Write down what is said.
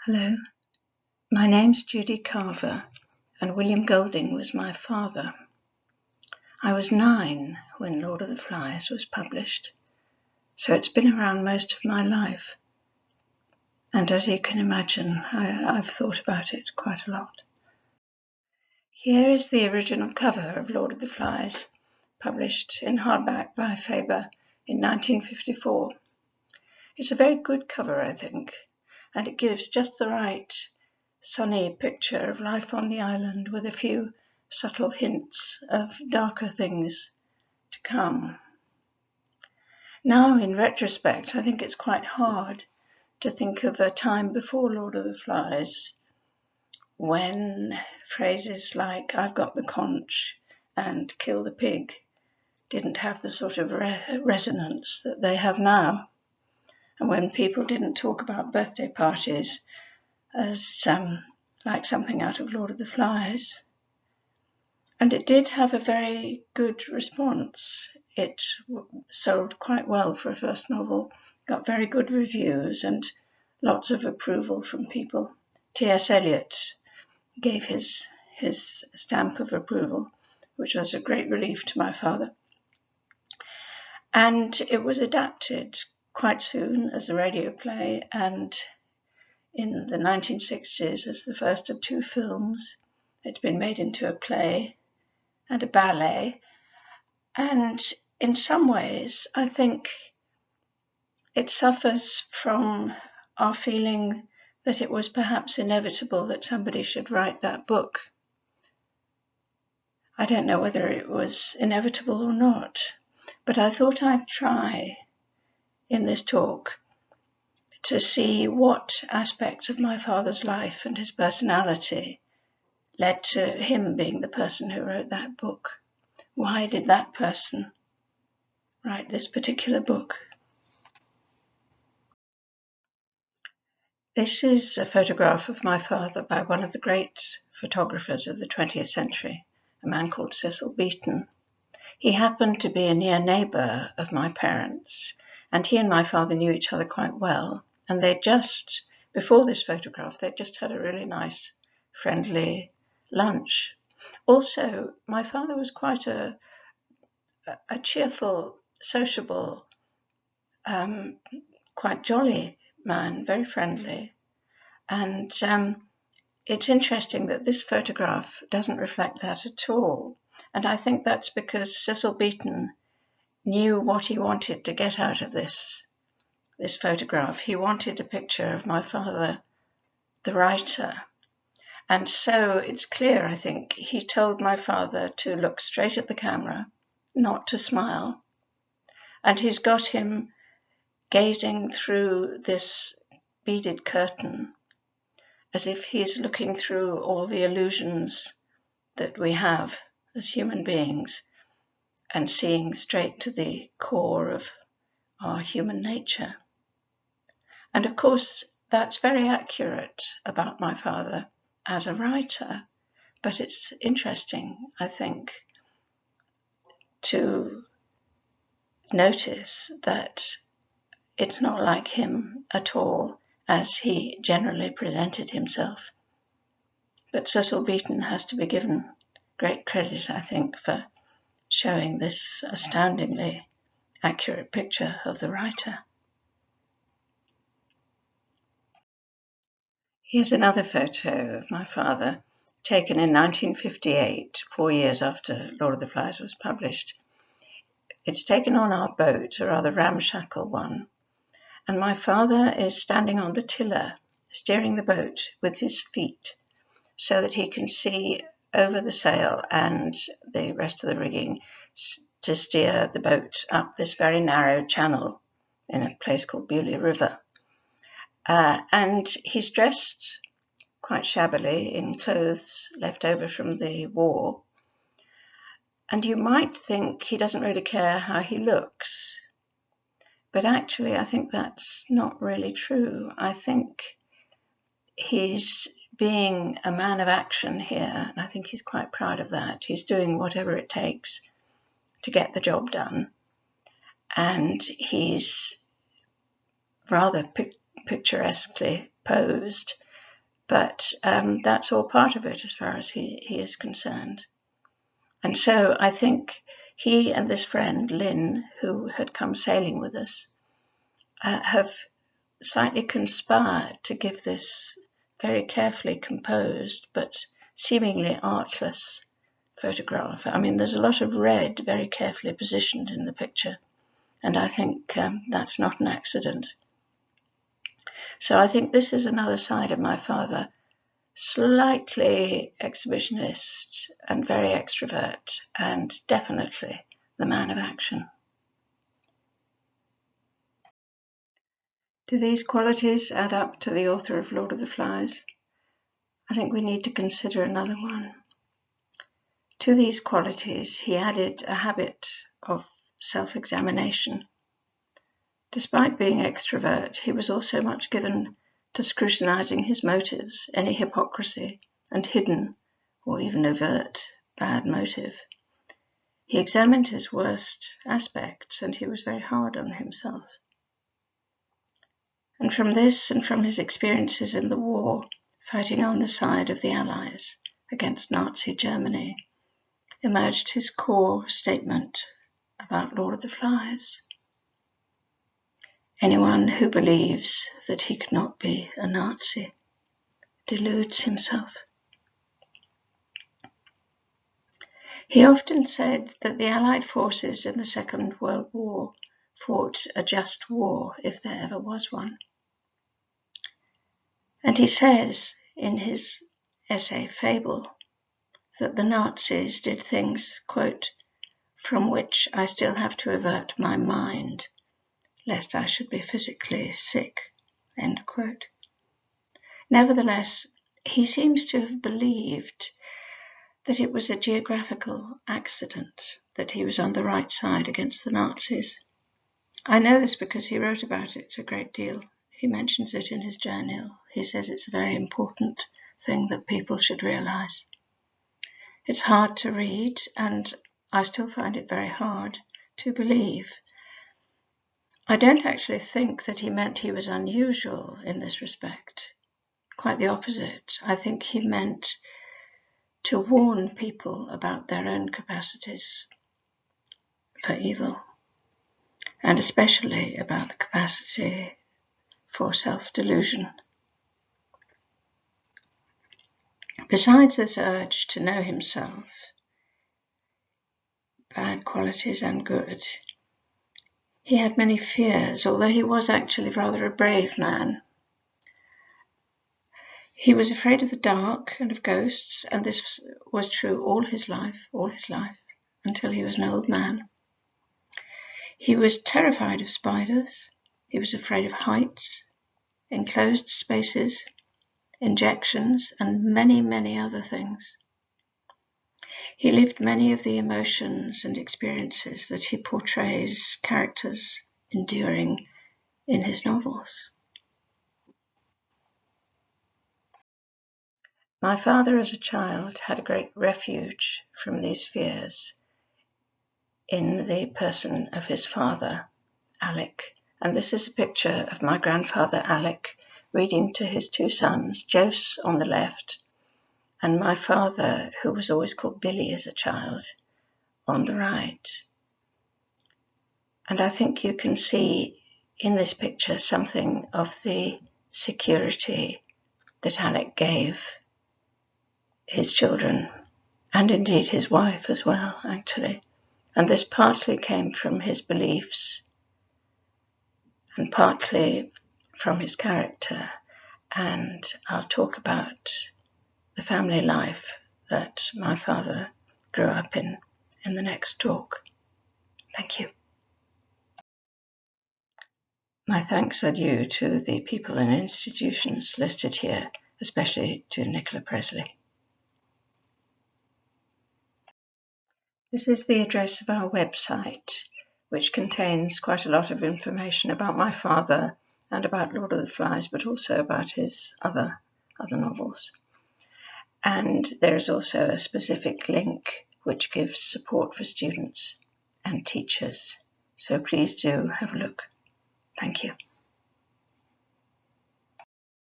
Hello, my name's Judy Carver, and William Golding was my father. I was 9 when Lord of the Flies was published, so it's been around most of my life. And as you can imagine, I've thought about it quite a lot. Here is the original cover of Lord of the Flies, published in hardback by Faber in 1954. It's a very good cover, I think, and it gives just the right sunny picture of life on the island with a few subtle hints of darker things to come. Now, in retrospect, I think it's quite hard to think of a time before Lord of the Flies when phrases like "I've got the conch" and "kill the pig" didn't have the sort of resonance that they have now, and when people didn't talk about birthday parties as like something out of Lord of the Flies. And it did have a very good response. It sold quite well for a first novel, got very good reviews and lots of approval from people. T.S. Eliot gave his stamp of approval, which was a great relief to my father. And it was adapted quite soon as a radio play, and in the 1960s as the first of 2 films. It's been made into a play and a ballet, and in some ways I think it suffers from our feeling that it was perhaps inevitable that somebody should write that book. I don't know whether it was inevitable or not, but I thought I'd try in this talk to see what aspects of my father's life and his personality led to him being the person who wrote that book. Why did that person write this particular book? This is a photograph of my father by one of the great photographers of the 20th century, a man called Cecil Beaton. He happened to be a near neighbour of my parents, and he and my father knew each other quite well. And before this photograph, they'd just had a really nice, friendly lunch. Also, my father was quite a cheerful, sociable, quite jolly man, very friendly. And it's interesting that this photograph doesn't reflect that at all. And I think that's because Cecil Beaton knew what he wanted to get out of this photograph. He wanted a picture of my father, the writer. And so it's clear, I think, he told my father to look straight at the camera, not to smile. And he's got him gazing through this beaded curtain as if he's looking through all the illusions that we have as human beings and seeing straight to the core of our human nature. And of course, that's very accurate about my father as a writer, but it's interesting, I think, to notice that it's not like him at all as he generally presented himself. But Cecil Beaton has to be given great credit, I think, for showing this astoundingly accurate picture of the writer. Here's another photo of my father, taken in 1958, 4 years after Lord of the Flies was published. It's taken on our boat, a rather ramshackle one, and my father is standing on the tiller, steering the boat with his feet so that he can see over the sail and the rest of the rigging to steer the boat up this very narrow channel in a place called Beaulieu River. And he's dressed quite shabbily in clothes left over from the war. And you might think he doesn't really care how he looks. But actually, I think that's not really true. I think he's being a man of action here, and I think he's quite proud of that. He's doing whatever it takes to get the job done. And he's rather picturesquely posed but that's all part of it as far as he is concerned. And so I think he and this friend, Lynn, who had come sailing with us, have slightly conspired to give this very carefully composed but seemingly artless photograph. I mean, there's a lot of red very carefully positioned in the picture, and I think that's not an accident. So I think this is another side of my father, slightly exhibitionist and very extrovert, and definitely the man of action. Do these qualities add up to the author of Lord of the Flies? I think we need to consider another one. To these qualities, he added a habit of self-examination. Despite being extrovert, he was also much given to scrutinizing his motives, any hypocrisy, and hidden, or even overt, bad motive. He examined his worst aspects, and he was very hard on himself. And from this, and from his experiences in the war, fighting on the side of the Allies against Nazi Germany, emerged his core statement about Lord of the Flies. Anyone who believes that he cannot be a Nazi deludes himself. He often said that the Allied forces in the Second World War fought a just war, if there ever was one. And he says in his essay Fable that the Nazis did things, quote, from which I still have to avert my mind, lest I should be physically sick, end quote. Nevertheless, he seems to have believed that it was a geographical accident that he was on the right side against the Nazis. I know this because he wrote about it a great deal. He mentions it in his journal. He says it's a very important thing that people should realize. It's hard to read, and I still find it very hard to believe. I don't actually think that he meant he was unusual in this respect. Quite the opposite. I think he meant to warn people about their own capacities for evil, and especially about the capacity for self-delusion. Besides this urge to know himself, bad qualities and good, he had many fears, although he was actually rather a brave man. He was afraid of the dark and of ghosts, and this was true all his life, until he was an old man. He was terrified of spiders. He was afraid of heights, enclosed spaces, injections, and many, many other things. He lived many of the emotions and experiences that he portrays characters enduring in his novels. My father as a child had a great refuge from these fears in the person of his father, Alec. And this is a picture of my grandfather, Alec, reading to his two sons, Jos on the left, and my father, who was always called Billy as a child, on the right. And I think you can see in this picture something of the security that Alec gave his children, and indeed his wife as well, actually. And this partly came from his beliefs and partly from his character. And I'll talk about the family life that my father grew up in the next talk. Thank you. My thanks are due to the people and institutions listed here, especially to Nicola Presley. This is the address of our website, which contains quite a lot of information about my father and about Lord of the Flies, but also about his other novels. And there is also a specific link which gives support for students and teachers. So please do have a look. Thank you.